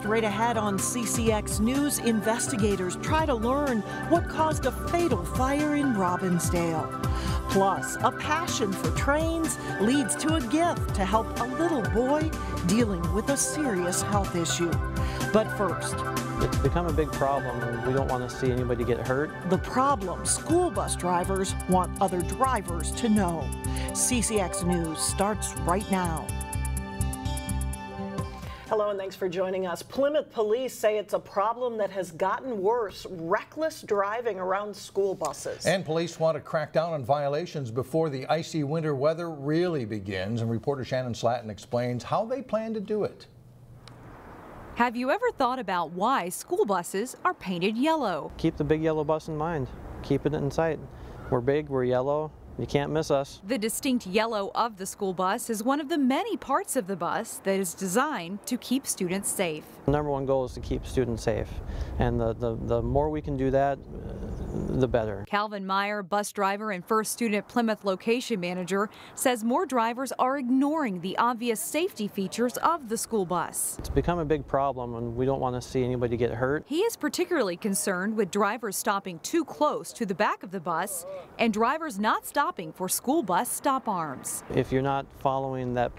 Straight ahead on CCX News, investigators try to learn what caused a fatal fire in Robbinsdale. Plus, a passion for trains leads to a gift to help a little boy dealing with a serious health issue. But first, it's become a big problem, and we don't want to see anybody get hurt. The problem school bus drivers want other drivers to know. CCX News starts right now. Hello and thanks for joining us. Plymouth police say it's a problem that has gotten worse, reckless driving around school buses. And police want to crack down on violations before the icy winter weather really begins. And reporter Shannon Slatton explains how they plan to do it. Have you ever thought about why school buses are painted yellow? Keep the big yellow bus in mind. Keep it in sight. We're big, we're yellow. You can't miss us. The distinct yellow of the school bus is one of the many parts of the bus that is designed to keep students safe. The number one goal is to keep students safe, and the more we can do that, the better. Calvin MEYER, bus driver and first student Plymouth location manager, says more drivers are ignoring the obvious safety features of the school bus. It's become a big problem, and we don't want to see anybody get hurt. He is particularly concerned with drivers stopping too close to the back of the bus and drivers not stopping for school bus stop arms. If you're not following that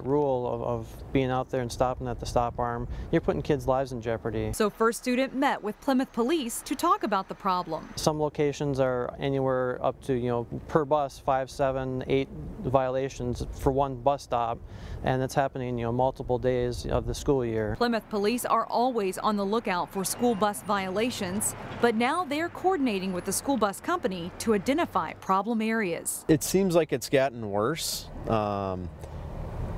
rule of being out there and stopping at the stop arm, you're putting kids' lives in jeopardy. So first student met with Plymouth police to talk about the problem. Some locations are anywhere up to, per bus, 5, 7, 8 violations for one bus stop, and it's happening, multiple days of the school year. Plymouth police are always on the lookout for school bus violations, but now they're coordinating with the school bus company to identify problem areas. It seems like it's gotten worse, and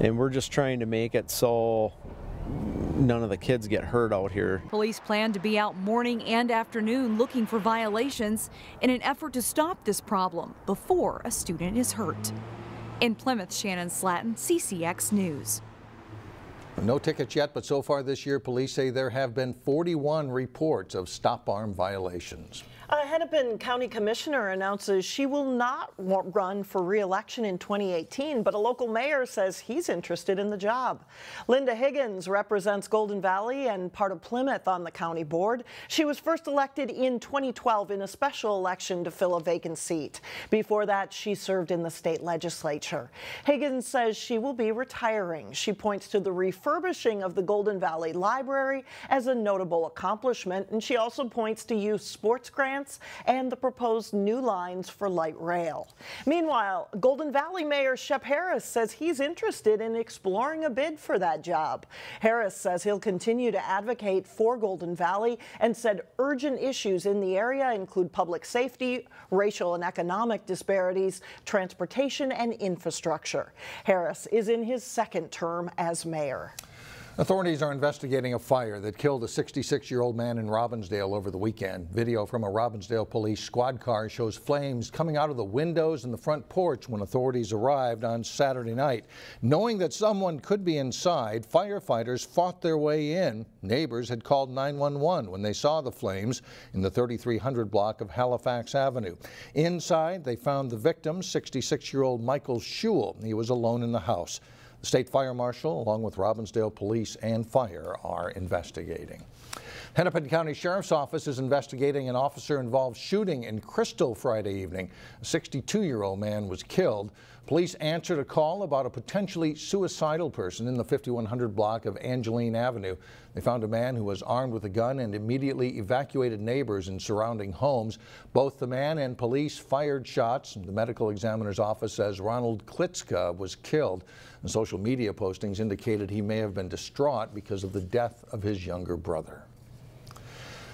we're just trying to make it so none of the kids get hurt out here. Police plan to be out morning and afternoon looking for violations in an effort to stop this problem before a student is hurt. In Plymouth, Shannon Slatton, CCX News. No tickets yet, but so far this year, police say there have been 41 reports of stop arm violations. A Hennepin County Commissioner announces she will not run for re-election in 2018, but a local mayor says he's interested in the job. Linda Higgins represents Golden Valley and part of Plymouth on the county board. She was first elected in 2012 in a special election to fill a vacant seat. Before that, she served in the state legislature. Higgins says she will be retiring. She points to the refurbishing of the Golden Valley Library as a notable accomplishment, and she also points to youth sports grants and the proposed new lines for light rail. Meanwhile, Golden Valley Mayor Shep Harris says he's interested in exploring a bid for that job. Harris says he'll continue to advocate for Golden Valley and said urgent issues in the area include public safety, racial and economic disparities, transportation, and infrastructure. Harris is in his second term as mayor. Authorities are investigating a fire that killed a 66-year-old man in Robbinsdale over the weekend. Video from a Robbinsdale police squad car shows flames coming out of the windows and the front porch when authorities arrived on Saturday night. Knowing that someone could be inside, firefighters fought their way in. Neighbors had called 911 when they saw the flames in the 3300 block of Halifax Avenue. Inside, they found the victim, 66-year-old Michael Schewel. He was alone in the house. The state fire marshal, along with Robbinsdale police and fire, are investigating. Hennepin County Sheriff's Office is investigating an officer-involved shooting in Crystal Friday evening. A 62-year-old man was killed. Police answered a call about a potentially suicidal person in the 5100 block of Angeline Avenue. They found a man who was armed with a gun and immediately evacuated neighbors in surrounding homes. Both the man and police fired shots. The medical examiner's office says Ronald Klitzka was killed. And social media postings indicated he may have been distraught because of the death of his younger brother.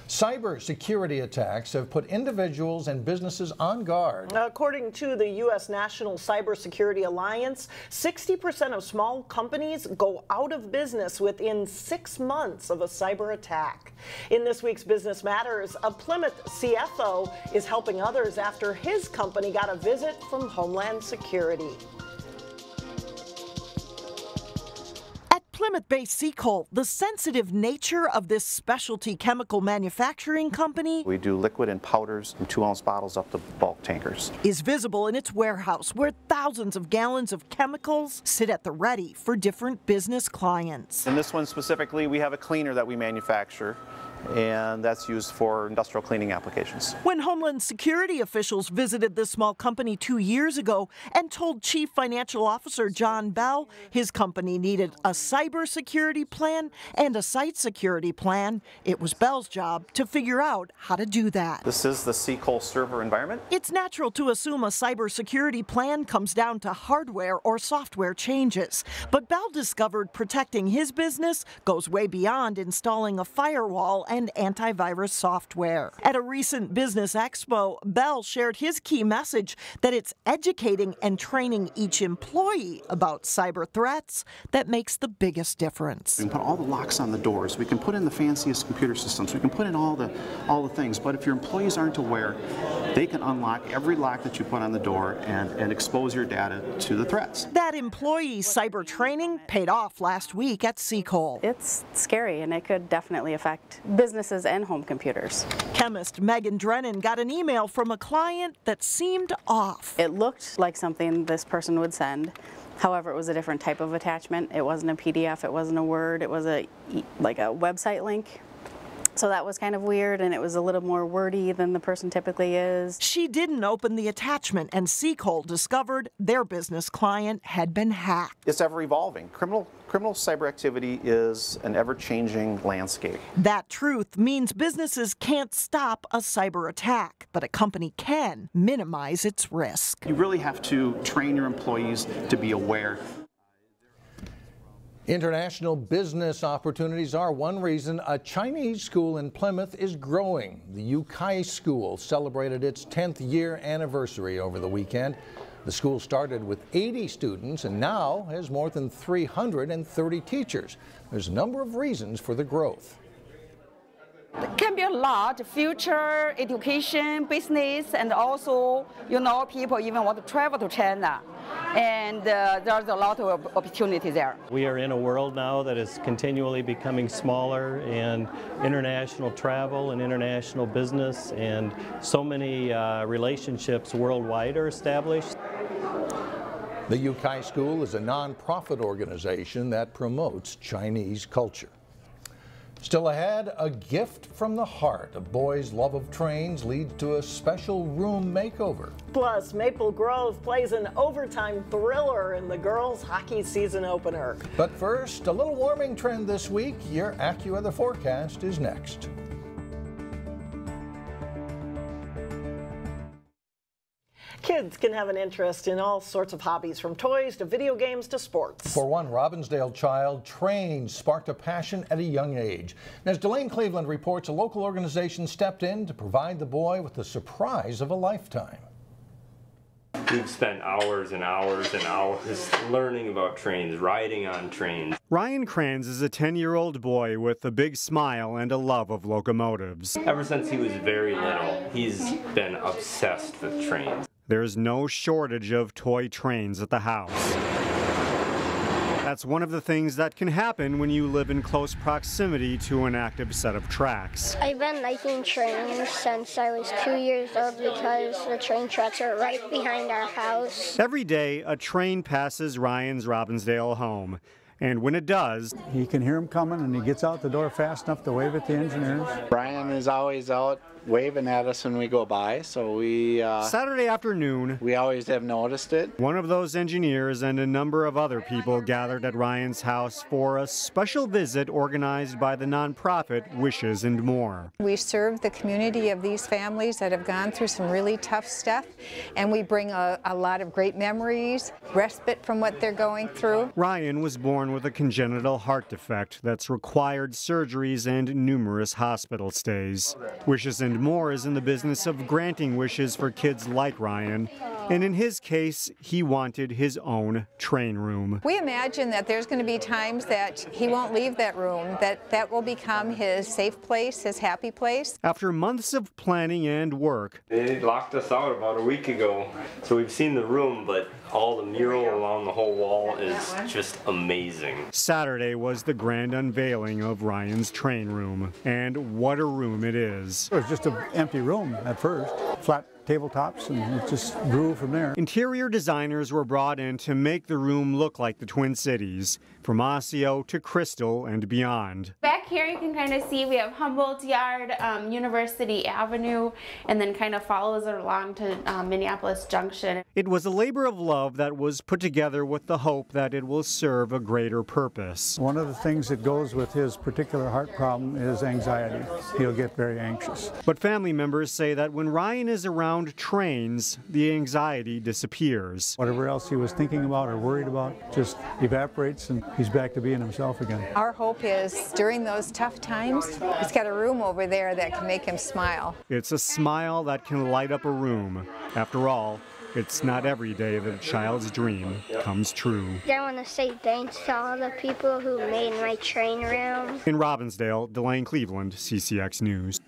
Cyber security attacks have put individuals and businesses on guard. According to the U.S. National Cybersecurity Alliance, 60% of small companies go out of business within 6 months of a cyber attack. In this week's Business Matters, a Plymouth CFO is helping others after his company got a visit from Homeland Security. Plymouth-based Seacole, the sensitive nature of this specialty chemical manufacturing company we do liquid and powders from 2-ounce bottles up to bulk tankers. Is visible in its warehouse where thousands of gallons of chemicals sit at the ready for different business clients. In this one specifically, we have a cleaner that we manufacture, and that's used for industrial cleaning applications. When Homeland Security officials visited this small company 2 years ago and told Chief Financial Officer John Bell his company needed a cybersecurity plan and a site security plan, it was Bell's job to figure out how to do that. This is the Seacole server environment. It's natural to assume a cybersecurity plan comes down to hardware or software changes, but Bell discovered protecting his business goes way beyond installing a firewall and antivirus software. At a recent business expo, Bell shared his key message that it's educating and training each employee about cyber threats that makes the biggest difference. We can put all the locks on the doors, we can put in the fanciest computer systems, we can put in all the things, but if your employees aren't aware, they can unlock every lock that you put on the door and expose your data to the threats. That employee cyber training paid off last week at Seacole. It's scary, and it could definitely affect businesses and home computers. Chemist DRENNAN got an email from a client that seemed off. It looked like something this person would send. However, it was a different type of attachment. It wasn't a PDF, it wasn't a Word, it was like a website link. So that was kind of weird, and it was a little more wordy than the person typically is. She didn't open the attachment, and Seacole discovered their business client had been hacked. It's ever evolving. Criminal cyber activity is an ever-changing landscape. That truth means businesses can't stop a cyber attack, but a company can minimize its risk. You really have to train your employees to be aware. International business opportunities are one reason a Chinese school in Plymouth is growing. The Yucai School celebrated its 10th year anniversary over the weekend. The school started with 80 students and now has more than 330 teachers. There's a number of reasons for the growth. It can be a lot: future, education, business, and also, people even want to travel to China. And there's a lot of opportunity there. We are in a world now that is continually becoming smaller, and international travel and international business and so many relationships worldwide are established. The Yucai School is a non-profit organization that promotes Chinese culture. Still ahead, a gift from the heart. A boy's love of trains leads to a special room makeover. Plus, Maple Grove plays an overtime thriller in the girls' hockey season opener. But first, a little warming trend this week. Your AccuWeather forecast is next. Kids can have an interest in all sorts of hobbies, from toys to video games to sports. For one Robbinsdale child, trains sparked a passion at a young age. And as Delane Cleveland reports, a local organization stepped in to provide the boy with the surprise of a lifetime. We've spent hours and hours and hours learning about trains, riding on trains. Ryan Kranz is a 10-year-old boy with a big smile and a love of locomotives. Ever since he was very little, he's been obsessed with trains. There's no shortage of toy trains at the house. That's one of the things that can happen when you live in close proximity to an active set of tracks. I've been liking trains since I was 2 years old because the train tracks are right behind our house. Every day, a train passes Ryan's Robbinsdale home. And when it does, he can hear them coming, and he gets out the door fast enough to wave at the engineers. Brian is always out waving at us when we go by, so we Saturday afternoon, we always have noticed it. One of those engineers and a number of other people gathered at Ryan's house for a special visit organized by the nonprofit Wishes and More. We serve the community of these families that have gone through some really tough stuff, and we bring a lot of great memories, respite from what they're going through. Ryan was born with a congenital heart defect that's required surgeries and numerous hospital stays. Wishes and More is in the business of granting wishes for kids like Ryan And in his case, he wanted his own train room. We imagine that there's going to be times that he won't leave that room, that will become his safe place, his happy place. After months of planning and work, they locked us out about a week ago. So we've seen the room, but all the mural along the whole wall is just amazing. Saturday was the grand unveiling of Ryan's train room. And what a room it is. It was just an empty room at first, flat tabletops, and it just grew from there. Interior designers were brought in to make the room look like the Twin Cities, from Osseo to Crystal and beyond. Back here you can kind of see we have Humboldt Yard, University Avenue, and then kind of follows it along to Minneapolis Junction. It was a labor of love that was put together with the hope that it will serve a greater purpose. One of the things that goes with his particular heart problem is anxiety. He'll get very anxious. But family members say that when Ryan is around trains, the anxiety disappears. Whatever else he was thinking about or worried about just evaporates, and he's back to being himself again. Our hope is during those tough times, he's got a room over there that can make him smile. It's a smile that can light up a room. After all, it's not every day that a child's dream comes true. I want to say thanks to all the people who made my train room. In Robbinsdale, Delane Cleveland, CCX News.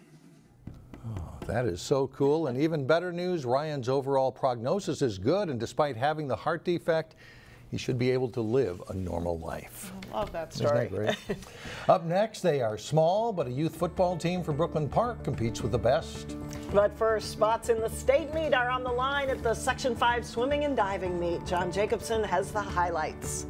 That is so cool. And even better news, Ryan's overall prognosis is good, and despite having the heart defect, he should be able to live a normal life. I love that story. Isn't that great? Up next, they are small, but a youth football team from Brooklyn Park competes with the best. But first, spots in the state meet are on the line at the Section 5 swimming and diving meet. John Jacobson has the highlights.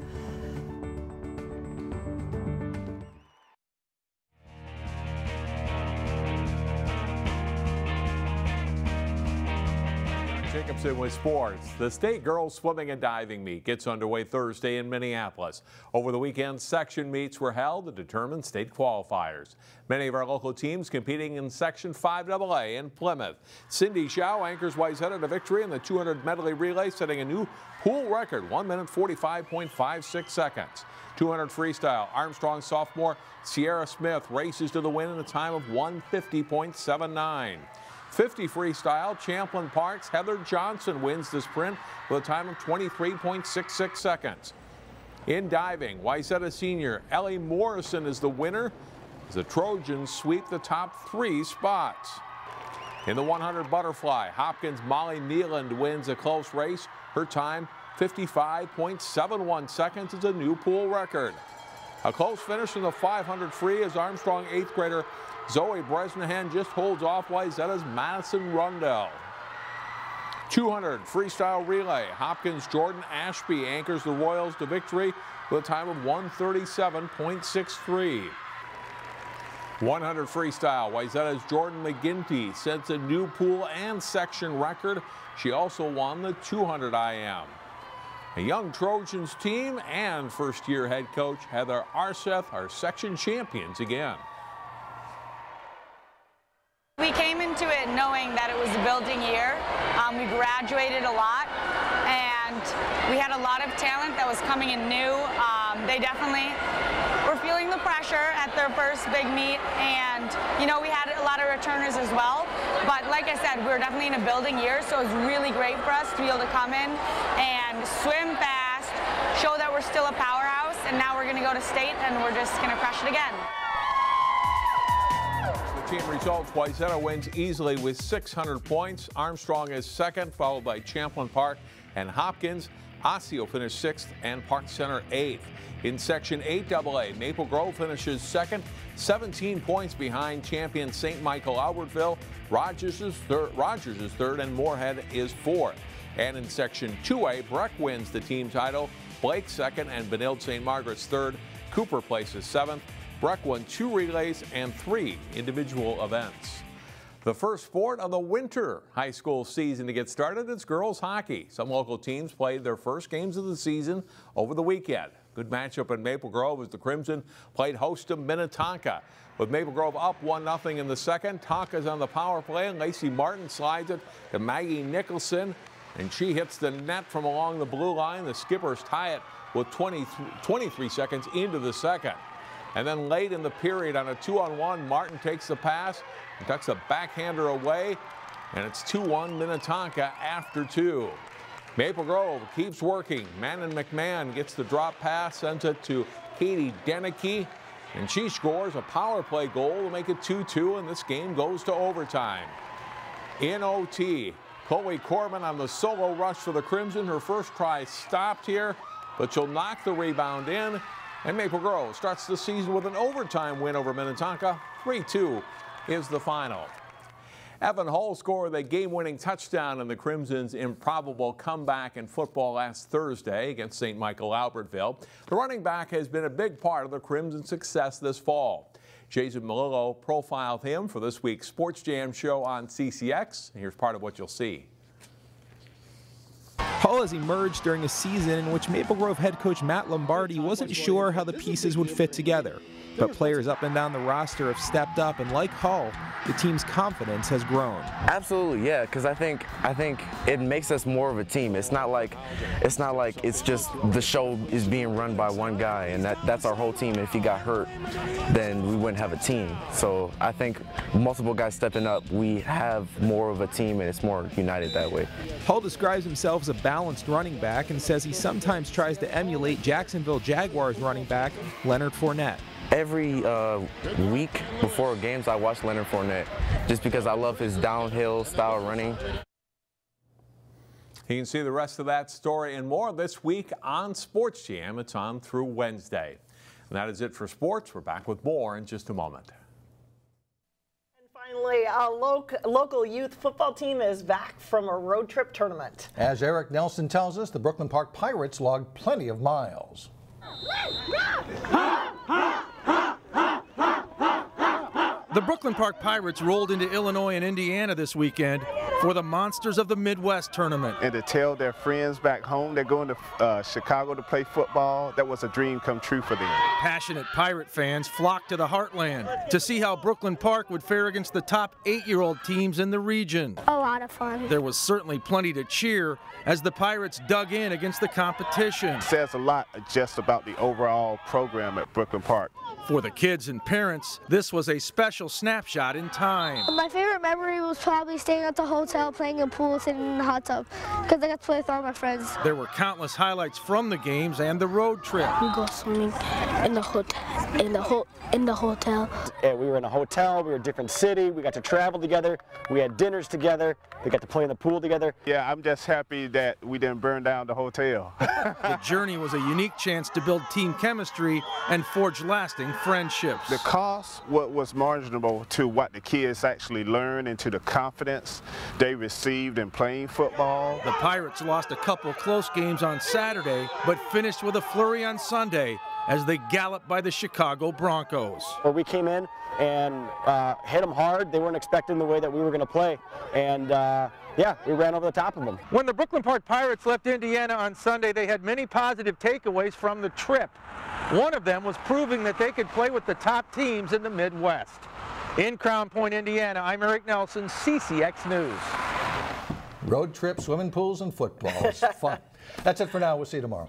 Jacobson with sports. The state girls swimming and diving meet gets underway Thursday in Minneapolis. Over the weekend, section meets were held to determine state qualifiers. Many of our local teams competing in Section 5AA in Plymouth. Cindy Shao anchors Wayzata to victory in the 200 medley relay, setting a new pool record, 1 minute 45.56 seconds. 200 freestyle, Armstrong sophomore Sierra Smith races to the win in a time of 150.79. 50 freestyle, Champlain Park's Heather Johnson wins the sprint with a time of 23.66 seconds. In diving, Wayzata senior Ellie Morrison is the winner as the Trojans sweep the top 3 spots. In the 100 butterfly, Hopkins' Molly Nealand wins a close race. Her time 55.71 seconds is a new pool record. A close finish in the 500 free as Armstrong 8th grader Zoe Bresnahan just holds off Wayzata's Madison Rundell. 200 freestyle relay, Hopkins' Jordan Ashby anchors the Royals to victory with a time of 137.63. 100 freestyle, Wayzata's Jordan McGinty sets a new pool and section record. She also won the 200 IM. A young Trojans team and first-year head coach Heather Arseth are section champions again. We came into it knowing that it was a building year. We graduated a lot, and we had a lot of talent that was coming in new. They definitely were feeling the pressure at their first big meet, and you know, we had a lot of returners as well. But like I said, we were definitely in a building year, so it was really great for us to be able to come in and swim fast, show that we're still a powerhouse, and now we're going to go to state and we're just going to crush it again. Team results, Wayzata wins easily with 600 points. Armstrong is second, followed by Champlain Park and Hopkins. Osseo finished 6th and Park Center 8th. In Section 8AA, Maple Grove finishes second, 17 points behind champion St. Michael Albertville. Rogers is third, and Moorhead is 4th. And in Section 2A, Breck wins the team title. Blake second and Benilde St. Margaret's third. Cooper places 7th. Breck won 2 relays and 3 individual events. The first sport of the winter high school season to get started is girls hockey. Some local teams played their first games of the season over the weekend. Good matchup in Maple Grove as the Crimson played host to Minnetonka. With Maple Grove up 1-0 in the second, Tonka's on the power play and Lacey Martin slides it to Maggie Nicholson, and she hits the net from along the blue line. The Skippers tie it with 23 seconds into the second. And then late in the period on a 2-on-1, Martin takes the pass and tucks a backhander away, and it's 2-1 Minnetonka after 2. Maple Grove keeps working. Mannon McMahon gets the drop pass, sends it to Katie Denicky, and she scores a power play goal to make it 2-2, and this game goes to overtime. In OT, Chloe Corbin on the solo rush for the Crimson. Her first try stopped here, but she'll knock the rebound in, and Maple Grove starts the season with an overtime win over Minnetonka. 3-2 is the final. Evan Hull scored the game-winning touchdown in the Crimson's improbable comeback in football last Thursday against St. Michael Albertville. The running back has been a big part of the Crimson's success this fall. Jason Melillo profiled him for this week's Sports Jam show on CCX. Here's part of what you'll see. Hull has emerged during a season in which Maple Grove head coach Matt Lombardi wasn't sure how the pieces would fit together. But players up and down the roster have stepped up, and like Hull, the team's confidence has grown. Absolutely, yeah, because I think it makes us more of a team. It's not like it's just the show is being run by one guy, and that's our whole team. If he got hurt, then we wouldn't have a team. So I think multiple guys stepping up, we have more of a team, and it's more united that way. Hull describes himself as a balanced running back and says he sometimes tries to emulate Jacksonville Jaguars running back Leonard Fournette. Every week before games, I watch Leonard Fournette just because I love his downhill style running. You can see the rest of that story and more this week on Sports Jam. It's on through Wednesday. And that is it for sports. We're back with more in just a moment. Finally, a local youth football team is back from a road trip tournament. As Eric Nelson tells us, the Brooklyn Park Pirates logged plenty of miles. The Brooklyn Park Pirates rolled into Illinois and Indiana this weekend for the Monsters of the Midwest tournament. And to tell their friends back home they're going to Chicago to play football, that was a dream come true for them. Passionate Pirate fans flocked to the Heartland to see how Brooklyn Park would fare against the top 8-year-old teams in the region. A lot of fun. There was certainly plenty to cheer as the Pirates dug in against the competition. It says a lot just about the overall program at Brooklyn Park. For the kids and parents, this was a special snapshot in time. My favorite memory was probably staying at the hotel, playing in pool, sitting in the hot tub, because I got to play with all my friends. There were countless highlights from the games and the road trip. We go swimming in the hotel. And we were in a hotel, we were in a different city, we got to travel together, we had dinners together, we got to play in the pool together. Yeah, I'm just happy that we didn't burn down the hotel. The journey was a unique chance to build team chemistry and forge lasting friendships. The cost was marginal to what the kids actually learned and to the confidence they received in playing football. The Pirates lost a couple close games on Saturday, but finished with a flurry on Sunday as they galloped by the Chicago Broncos. Where we came in and hit them hard. They weren't expecting the way that we were going to play. And yeah, we ran over the top of them. When the Brooklyn Park Pirates left Indiana on Sunday, they had many positive takeaways from the trip. One of them was proving that they could play with the top teams in the Midwest. In Crown Point, Indiana, I'm Eric Nelson, CCX News. Road trip, swimming pools, and football. It's fun. That's it for now. We'll see you tomorrow.